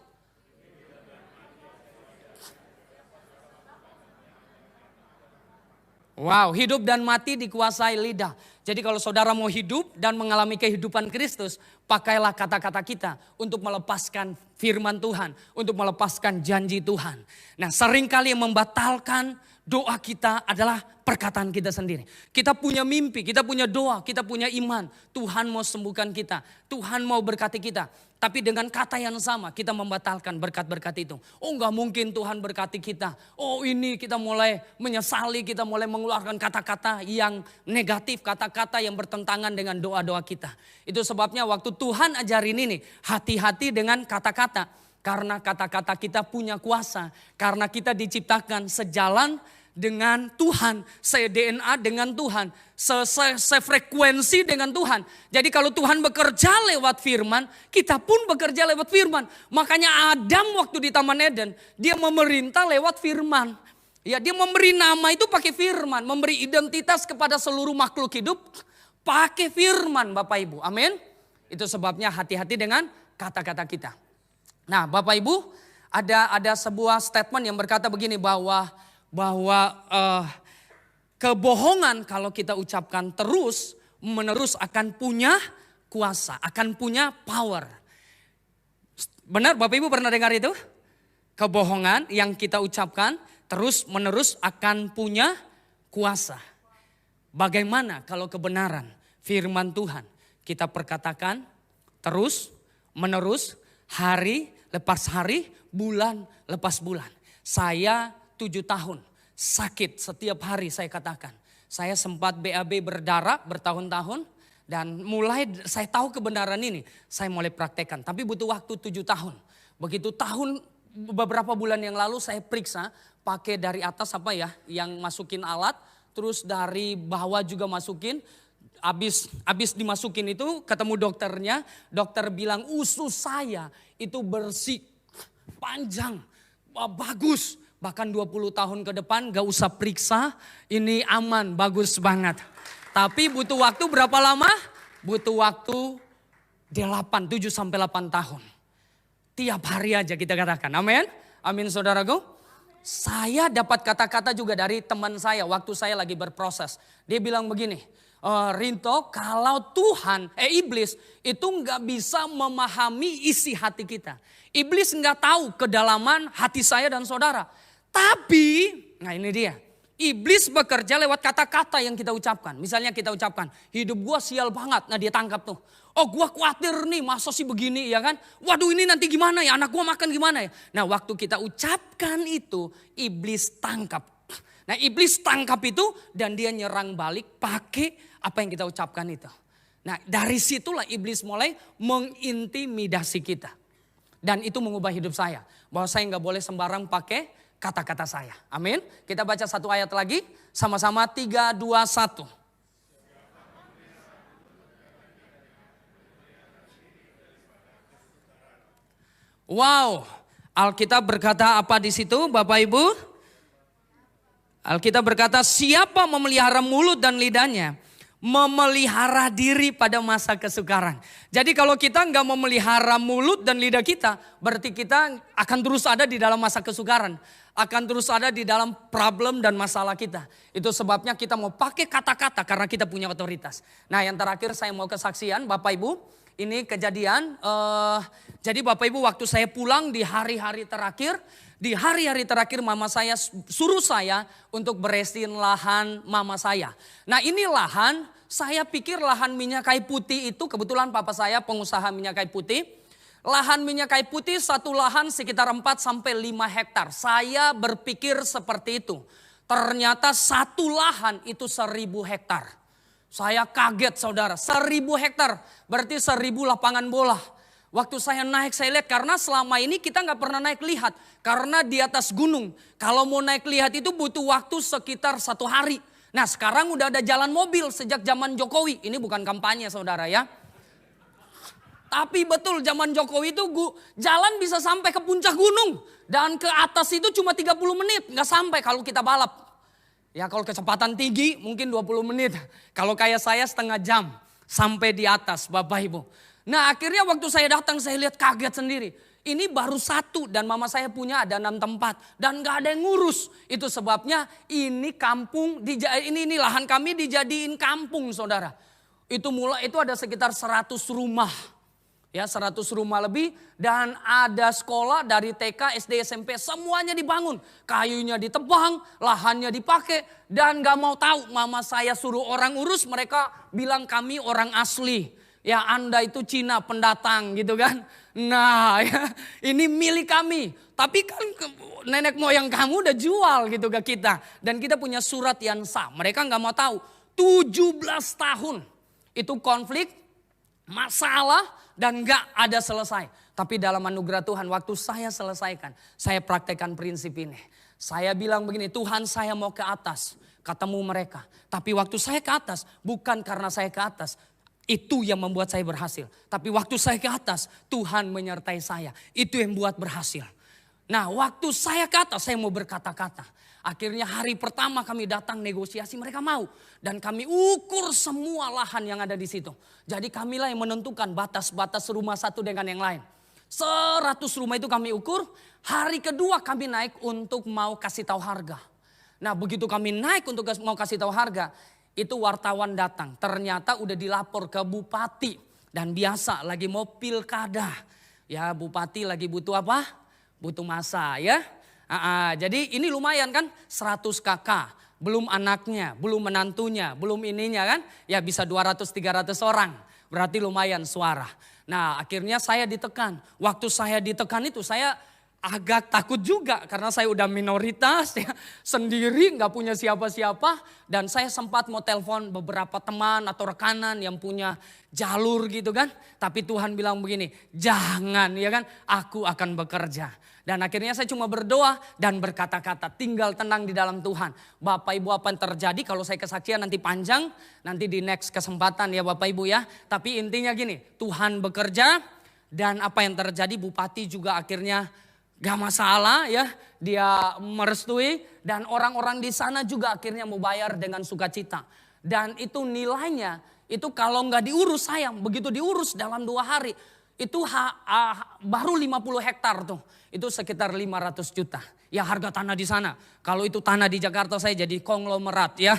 Wow, hidup dan mati dikuasai lidah. Jadi kalau saudara mau hidup dan mengalami kehidupan Kristus, pakailah kata-kata kita untuk melepaskan firman Tuhan, untuk melepaskan janji Tuhan. Nah, seringkali yang membatalkan doa kita adalah perkataan kita sendiri. Kita punya mimpi, kita punya doa, kita punya iman. Tuhan mau sembuhkan kita, Tuhan mau berkati kita. Tapi dengan kata yang sama kita membatalkan berkat-berkat itu. Oh gak mungkin Tuhan berkati kita. Oh ini kita mulai menyesali, kita mulai mengeluarkan kata-kata yang negatif. Kata-kata yang bertentangan dengan doa-doa kita. Itu sebabnya waktu Tuhan ajarin ini, hati-hati dengan kata-kata. Karena kata-kata kita punya kuasa. Karena kita diciptakan sejalan dengan Tuhan, se-DNA dengan Tuhan, sefrekuensi dengan Tuhan. Jadi kalau Tuhan bekerja lewat firman, kita pun bekerja lewat firman. Makanya Adam waktu di Taman Eden, dia memerintah lewat firman. Ya, dia memberi nama itu pakai firman, memberi identitas kepada seluruh makhluk hidup pakai firman, Bapak Ibu. Amin. Itu sebabnya hati-hati dengan kata-kata kita. Nah, Bapak Ibu, ada sebuah statement yang berkata begini bahwa kebohongan kalau kita ucapkan terus menerus akan punya kuasa, akan punya power. Benar Bapak Ibu pernah dengar itu? Kebohongan yang kita ucapkan terus menerus akan punya kuasa. Bagaimana kalau kebenaran firman Tuhan kita perkatakan terus menerus, hari lepas hari, bulan lepas bulan. Saya 7 tahun sakit setiap hari saya katakan. Saya sempat BAB berdarah bertahun-tahun. Dan mulai saya tahu kebenaran ini, saya mulai praktekkan. Tapi butuh waktu 7 tahun. Begitu beberapa bulan yang lalu saya periksa pakai dari atas yang masukin alat. Terus dari bawah juga masukin. Abis dimasukin itu ketemu dokternya. Dokter bilang usus saya itu bersih, panjang, bagus. Bahkan 20 tahun ke depan gak usah periksa, ini aman, bagus banget. Tapi butuh waktu berapa lama? Butuh waktu 7 sampai 8 tahun. Tiap hari aja kita katakan. Amin. Amin saudaraku. Saya dapat kata-kata juga dari teman saya waktu saya lagi berproses. Dia bilang begini, Rinto, kalau iblis itu nggak bisa memahami isi hati kita. Iblis nggak tahu kedalaman hati saya dan saudara. Tapi, nah ini dia. Iblis bekerja lewat kata-kata yang kita ucapkan. Misalnya kita ucapkan, hidup gua sial banget. Nah dia tangkap tuh. Oh gua khawatir nih, masa sih begini ya kan. Waduh ini nanti gimana ya, anak gua makan gimana ya. Nah waktu kita ucapkan itu, iblis tangkap. Nah iblis tangkap itu dan dia nyerang balik pakai apa yang kita ucapkan itu. Nah dari situlah iblis mulai mengintimidasi kita. Dan itu mengubah hidup saya. Bahwa saya gak boleh sembarang pakai kata-kata saya. Amin. Kita baca satu ayat lagi. Sama-sama 3, 2, 1. Wow. Alkitab berkata apa di situ Bapak Ibu? Alkitab berkata siapa memelihara mulut dan lidahnya, memelihara diri pada masa kesukaran. Jadi kalau kita nggak memelihara mulut dan lidah kita, berarti kita akan terus ada di dalam masa kesukaran. Akan terus ada di dalam problem dan masalah kita. Itu sebabnya kita mau pakai kata-kata karena kita punya otoritas. Nah yang terakhir saya mau kesaksian Bapak Ibu. Ini kejadian, jadi Bapak Ibu waktu saya pulang di hari-hari terakhir. Di hari-hari terakhir mama saya suruh saya untuk beresin lahan mama saya. Nah ini lahan, saya pikir lahan minyak kayu putih itu kebetulan papa saya pengusaha minyak kayu putih. Lahan minyak kayu putih satu lahan sekitar 4 sampai 5 hektar. Saya berpikir seperti itu. Ternyata satu lahan itu 1.000 hektar. Saya kaget saudara, 1.000 hektar berarti 1.000 lapangan bola. Waktu saya naik saya lihat karena selama ini kita gak pernah naik lihat. Karena di atas gunung. Kalau mau naik lihat itu butuh waktu sekitar 1 hari. Nah sekarang udah ada jalan mobil sejak zaman Jokowi. Ini bukan kampanye saudara ya. Tapi betul zaman Jokowi itu jalan bisa sampai ke puncak gunung. Dan ke atas itu cuma 30 menit. Gak sampai kalau kita balap. Ya kalau kecepatan tinggi mungkin 20 menit. Kalau kayak saya setengah jam sampai di atas Bapak Ibu. Nah akhirnya waktu saya datang saya lihat kaget sendiri. Ini baru 1 dan mama saya punya ada 6 tempat. Dan gak ada yang ngurus. Itu sebabnya ini kampung, ini lahan kami dijadiin kampung saudara. Itu ada sekitar 100 rumah. Ya 100 rumah lebih dan ada sekolah dari TK, SD, SMP semuanya dibangun. Kayunya ditebang, lahannya dipakai dan gak mau tahu mama saya suruh orang urus mereka bilang kami orang asli. Ya Anda itu Cina pendatang gitu kan. Nah ya, ini milik kami. Tapi kan nenek moyang kamu udah jual gitu ke kita. Dan kita punya surat yang sah. Mereka gak mau tahu. 17 tahun itu konflik, masalah. Dan gak ada selesai. Tapi dalam anugerah Tuhan waktu saya selesaikan. Saya praktekkan prinsip ini. Saya bilang begini, Tuhan saya mau ke atas. Ketemu mereka. Tapi waktu saya ke atas bukan karena saya ke atas. Itu yang membuat saya berhasil. Tapi waktu saya ke atas Tuhan menyertai saya. Itu yang buat berhasil. Nah waktu saya mau berkata-kata. Akhirnya hari pertama kami datang negosiasi, mereka mau. Dan kami ukur semua lahan yang ada di situ. Jadi kamilah yang menentukan batas-batas rumah satu dengan yang lain. 100 rumah itu kami ukur. Hari kedua kami naik untuk mau kasih tahu harga. Nah begitu kami naik untuk mau kasih tahu harga, itu wartawan datang. Ternyata udah dilapor ke bupati. Dan biasa lagi mau pilkada. Ya bupati lagi butuh apa? Butuh masa ya. Jadi ini lumayan kan 100 kakak. Belum anaknya, belum menantunya, belum ininya kan. Ya bisa 200-300 orang. Berarti lumayan suara. Nah akhirnya saya ditekan. Waktu saya ditekan itu saya agak takut juga karena saya udah minoritas ya, sendiri nggak punya siapa-siapa, dan saya sempat mau telepon beberapa teman atau rekanan yang punya jalur gitu kan, tapi Tuhan bilang begini, jangan ya kan, aku akan bekerja. Dan akhirnya saya cuma berdoa dan berkata-kata, tinggal tenang di dalam Tuhan. Bapak Ibu apa yang terjadi kalau saya kesaksian nanti panjang, nanti di next kesempatan ya Bapak Ibu ya. Tapi intinya gini, Tuhan bekerja dan apa yang terjadi bupati juga akhirnya gak masalah ya, dia merestui dan orang-orang di sana juga akhirnya mau bayar dengan sukacita. Dan itu nilainya, itu kalau gak diurus sayang, begitu diurus dalam 2 hari, itu baru 50 hektar tuh, itu sekitar 500 juta. Ya harga tanah di sana, kalau itu tanah di Jakarta saya jadi konglomerat ya.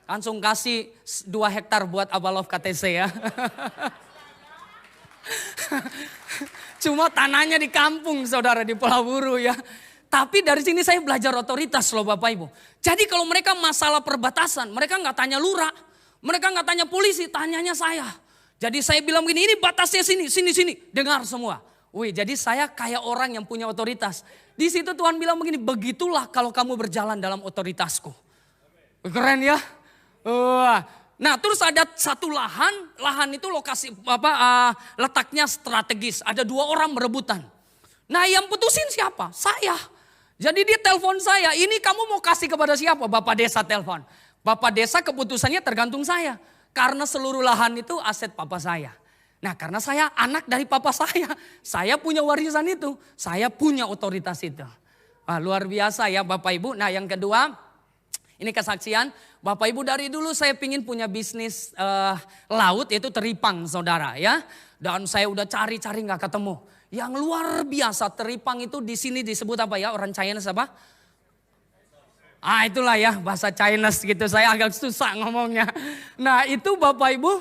Langsung kasih 2 hektar buat Abalov KTC ya. Cuma tanahnya di kampung saudara, di Pulau Buru ya. Tapi dari sini saya belajar otoritas loh Bapak Ibu. Jadi kalau mereka masalah perbatasan, mereka gak tanya lurah. Mereka gak tanya polisi, tanyanya saya. Jadi saya bilang begini, ini batasnya sini. Dengar semua. Wih, jadi saya kayak orang yang punya otoritas. Di situ Tuhan bilang begini, begitulah kalau kamu berjalan dalam otoritasku. Keren ya. Nah terus ada satu lahan itu lokasi letaknya strategis. Ada 2 orang berebutan. Nah yang putusin siapa? Saya. Jadi dia telepon saya, ini kamu mau kasih kepada siapa? Bapak desa telepon. Bapak desa keputusannya tergantung saya. Karena seluruh lahan itu aset papa saya. Nah karena saya anak dari papa saya punya warisan itu. Saya punya otoritas itu. Luar biasa ya Bapak Ibu. Nah yang kedua, ini kesaksian. Bapak Ibu dari dulu saya pingin punya bisnis laut, yaitu teripang saudara ya. Dan saya udah cari-cari gak ketemu. Yang luar biasa teripang itu di sini disebut apa ya, orang Chinese apa? Itulah ya bahasa Chinese gitu, saya agak susah ngomongnya. Nah itu Bapak Ibu,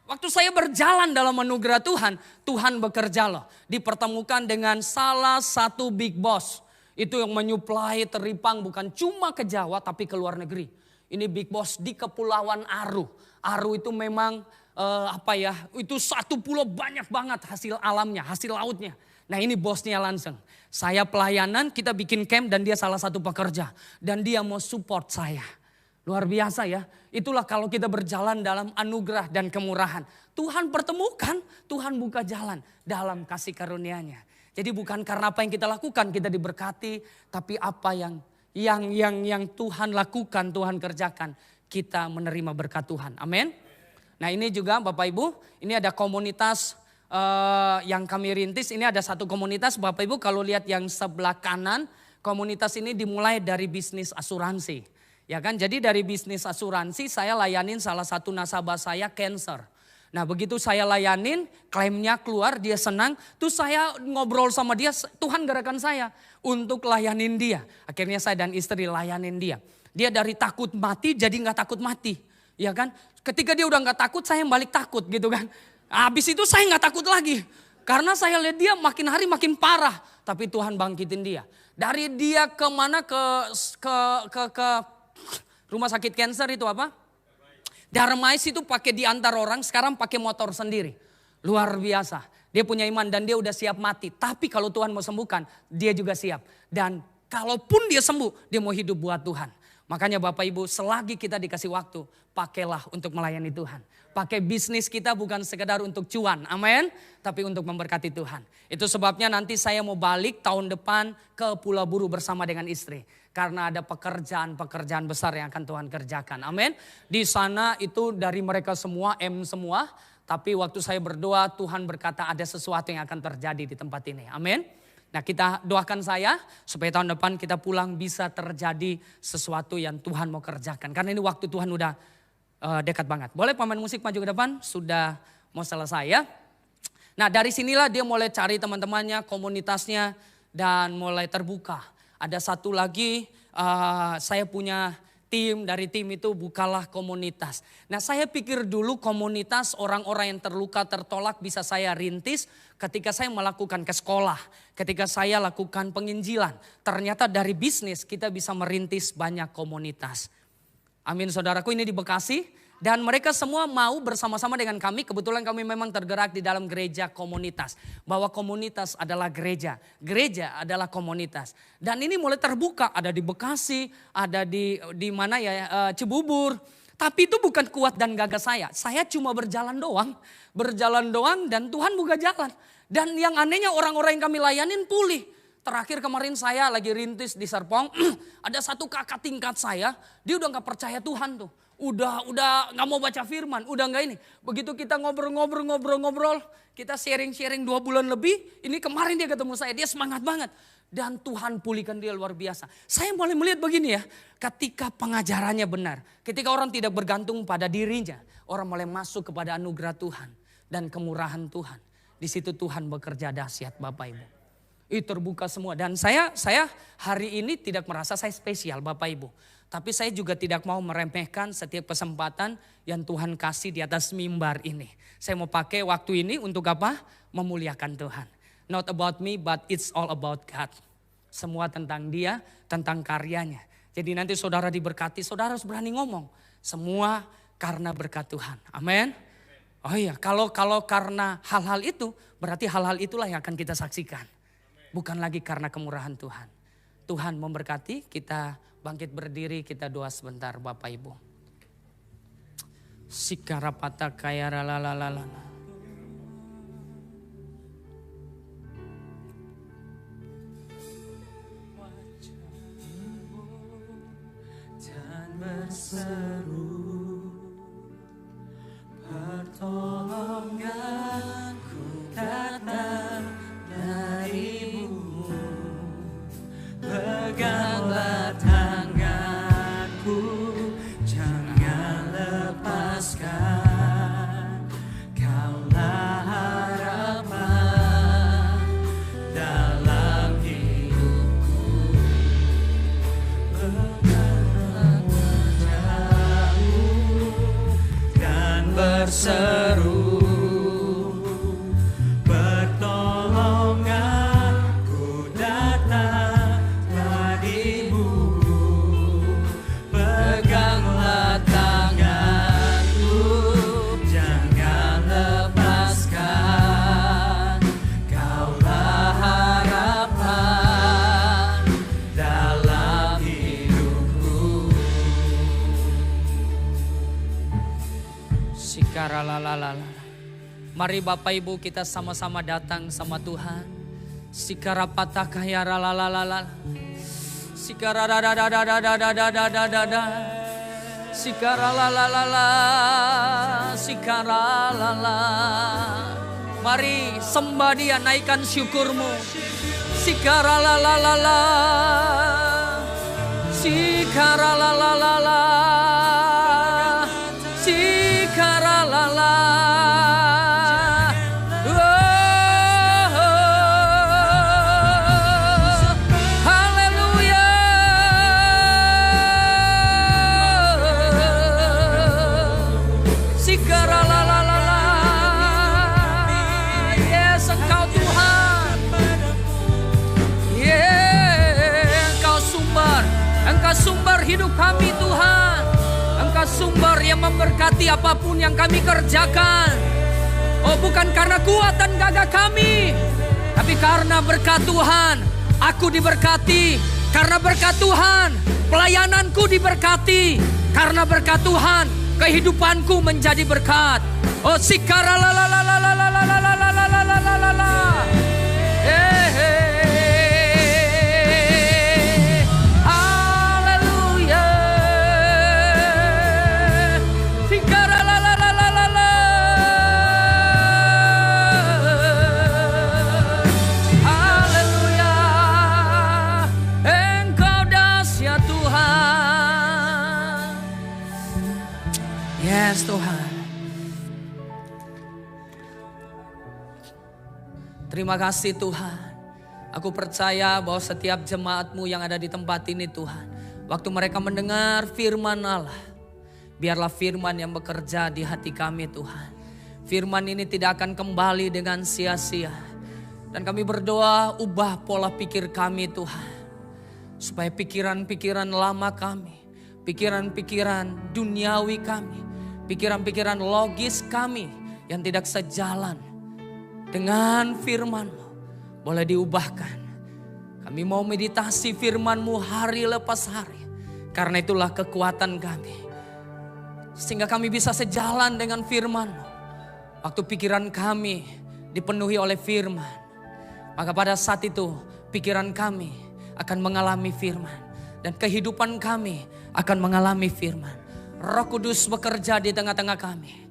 waktu saya berjalan dalam anugerah Tuhan, Tuhan bekerja loh. Dipertemukan dengan salah satu big boss. Itu yang menyuplai teripang bukan cuma ke Jawa tapi ke luar negeri. Ini big boss di Kepulauan Aru. Aru itu memang itu satu pulau banyak banget hasil alamnya, hasil lautnya. Nah ini bosnya langsung. Saya pelayanan, kita bikin camp dan dia salah satu pekerja. Dan dia mau support saya. Luar biasa ya. Itulah kalau kita berjalan dalam anugerah dan kemurahan. Tuhan pertemukan, Tuhan buka jalan dalam kasih karunia-Nya. Jadi bukan karena apa yang kita lakukan kita diberkati. Tapi apa yang Tuhan lakukan, Tuhan kerjakan. Kita menerima berkat Tuhan. Amin. Nah ini juga Bapak Ibu, ini ada komunitas yang kami rintis. Ini ada satu komunitas Bapak Ibu, kalau lihat yang sebelah kanan, komunitas ini dimulai dari bisnis asuransi. Ya kan, jadi dari bisnis asuransi saya layanin salah satu nasabah saya cancer. Nah begitu saya layanin, klaimnya keluar, dia senang. Terus saya ngobrol sama dia, Tuhan gerakan saya untuk layanin dia. Akhirnya saya dan istri layanin dia. Dia dari takut mati jadi gak takut mati. Ya kan, ketika dia udah gak takut, saya yang balik takut gitu kan. Habis itu saya gak takut lagi. Karena saya lihat dia makin hari makin parah. Tapi Tuhan bangkitin dia. Dari dia ke mana, ke rumah sakit cancer itu apa? Darmais itu pakai diantar orang, sekarang pakai motor sendiri. Luar biasa. Dia punya iman dan dia udah siap mati. Tapi kalau Tuhan mau sembuhkan, dia juga siap. Dan kalaupun dia sembuh, dia mau hidup buat Tuhan. Makanya Bapak Ibu, selagi kita dikasih waktu, pakailah untuk melayani Tuhan. Pakai bisnis kita bukan sekedar untuk cuan, amin. Tapi untuk memberkati Tuhan. Itu sebabnya nanti saya mau balik tahun depan ke Pulau Buru bersama dengan istri. Karena ada pekerjaan-pekerjaan besar yang akan Tuhan kerjakan, amin. Di sana itu dari mereka semua, M semua. Tapi waktu saya berdoa, Tuhan berkata ada sesuatu yang akan terjadi di tempat ini. Amin. Nah, kita doakan saya supaya tahun depan kita pulang bisa terjadi sesuatu yang Tuhan mau kerjakan. Karena ini waktu Tuhan udah dekat banget. Boleh pemain musik maju ke depan? Sudah mau selesai ya. Nah, dari sinilah dia mulai cari teman-temannya, komunitasnya, dan mulai terbuka. Ada satu lagi, saya punya tim, dari tim itu bukalah komunitas. Nah, saya pikir dulu komunitas orang-orang yang terluka, tertolak bisa saya rintis ketika saya melakukan ke sekolah. Ketika saya lakukan penginjilan. Ternyata dari bisnis kita bisa merintis banyak komunitas. Amin saudaraku, ini di Bekasi. Dan mereka semua mau bersama-sama dengan kami. Kebetulan kami memang tergerak di dalam gereja komunitas. Bahwa komunitas adalah gereja. Gereja adalah komunitas. Dan ini mulai terbuka. Ada di Bekasi, ada di mana ya, Cibubur. Tapi itu bukan kuat dan gagah saya. Saya cuma berjalan doang. Berjalan doang dan Tuhan buka jalan. Dan yang anehnya orang-orang yang kami layanin pulih. Terakhir kemarin saya lagi rintis di Serpong. Ada satu kakak tingkat saya. Dia udah gak percaya Tuhan tuh. Udah gak mau baca firman, udah gak ini. Begitu kita ngobrol, kita sharing 2 bulan lebih. Ini kemarin dia ketemu saya, dia semangat banget. Dan Tuhan pulihkan dia luar biasa. Saya mulai melihat begini ya, ketika pengajarannya benar. Ketika orang tidak bergantung pada dirinya, orang mulai masuk kepada anugerah Tuhan dan kemurahan Tuhan. Di situ Tuhan bekerja dahsyat Bapak Ibu. Itu terbuka semua. Dan saya hari ini tidak merasa saya spesial Bapak Ibu. Tapi saya juga tidak mau meremehkan setiap kesempatan yang Tuhan kasih di atas mimbar ini. Saya mau pakai waktu ini untuk apa? Memuliakan Tuhan. Not about me, but it's all about God. Semua tentang Dia, tentang karyanya. Jadi nanti saudara diberkati, saudara harus berani ngomong. Semua karena berkat Tuhan. Amin. Oh iya, kalau karena hal-hal itu, berarti hal-hal itulah yang akan kita saksikan. Bukan lagi karena kemurahan Tuhan. Tuhan memberkati, kita bangkit berdiri, kita doa sebentar Bapak Ibu. Sikarapata kaya lalalala. Dan berseru pertolonganku datang darimu. Peganglah tanganku, jangan lepaskan. Kaulah harapan dalam hidupku. Peganglah jauh dan berseru. Mari Bapak Ibu kita sama-sama datang sama Tuhan. Sikarapata kaya lalalala. Sikararararararararararararara. Sikaralalalala. Sikaralala. Mari sembah Dia, naikkan syukurmu. Sikaralalalala. Sikaralalalala. Sikaralala. Sumber hidup kami Tuhan. Engkau sumber yang memberkati apapun yang kami kerjakan. Oh, bukan karena kuat dan gagah kami, tapi karena berkat Tuhan aku diberkati. Karena berkat Tuhan pelayananku diberkati. Karena berkat Tuhan kehidupanku menjadi berkat. Oh, sikaralalalalalalalalalalalalalalalala. Terima kasih Tuhan. Aku percaya bahwa setiap jemaat-Mu yang ada di tempat ini Tuhan, waktu mereka mendengar firman Allah, biarlah firman yang bekerja di hati kami Tuhan. Firman ini tidak akan kembali dengan sia-sia. Dan kami berdoa, ubah pola pikir kami Tuhan. Supaya pikiran-pikiran lama kami, pikiran-pikiran duniawi kami, pikiran-pikiran logis kami yang tidak sejalan dengan firman-Mu boleh diubahkan. Kami mau meditasi firman-Mu hari lepas hari. Karena itulah kekuatan kami. Sehingga kami bisa sejalan dengan firman-Mu. Waktu pikiran kami dipenuhi oleh firman, maka pada saat itu pikiran kami akan mengalami firman. Dan kehidupan kami akan mengalami firman. Roh Kudus bekerja di tengah-tengah kami.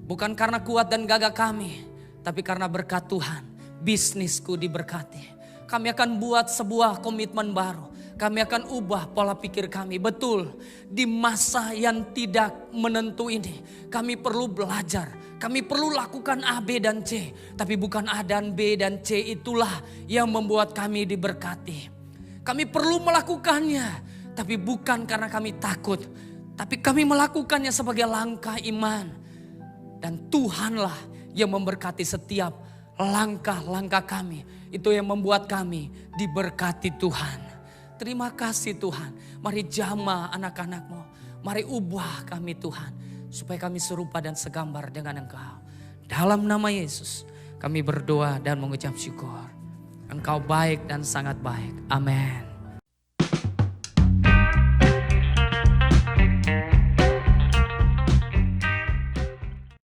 Bukan karena kuat dan gagah kami, tapi karena berkat Tuhan. Bisnisku diberkati. Kami akan buat sebuah komitmen baru. Kami akan ubah pola pikir kami. Betul, di masa yang tidak menentu ini kami perlu belajar. Kami perlu lakukan A, B, dan C. Tapi bukan A dan B dan C itulah yang membuat kami diberkati. Kami perlu melakukannya, tapi bukan karena kami takut. Tapi kami melakukannya sebagai langkah iman. Dan Tuhanlah yang memberkati setiap langkah-langkah kami. Itu yang membuat kami diberkati Tuhan. Terima kasih Tuhan. Mari jamah anak-anak-Mu. Mari ubah kami Tuhan. Supaya kami serupa dan segambar dengan Engkau. Dalam nama Yesus kami berdoa dan mengucap syukur. Engkau baik dan sangat baik. Amin.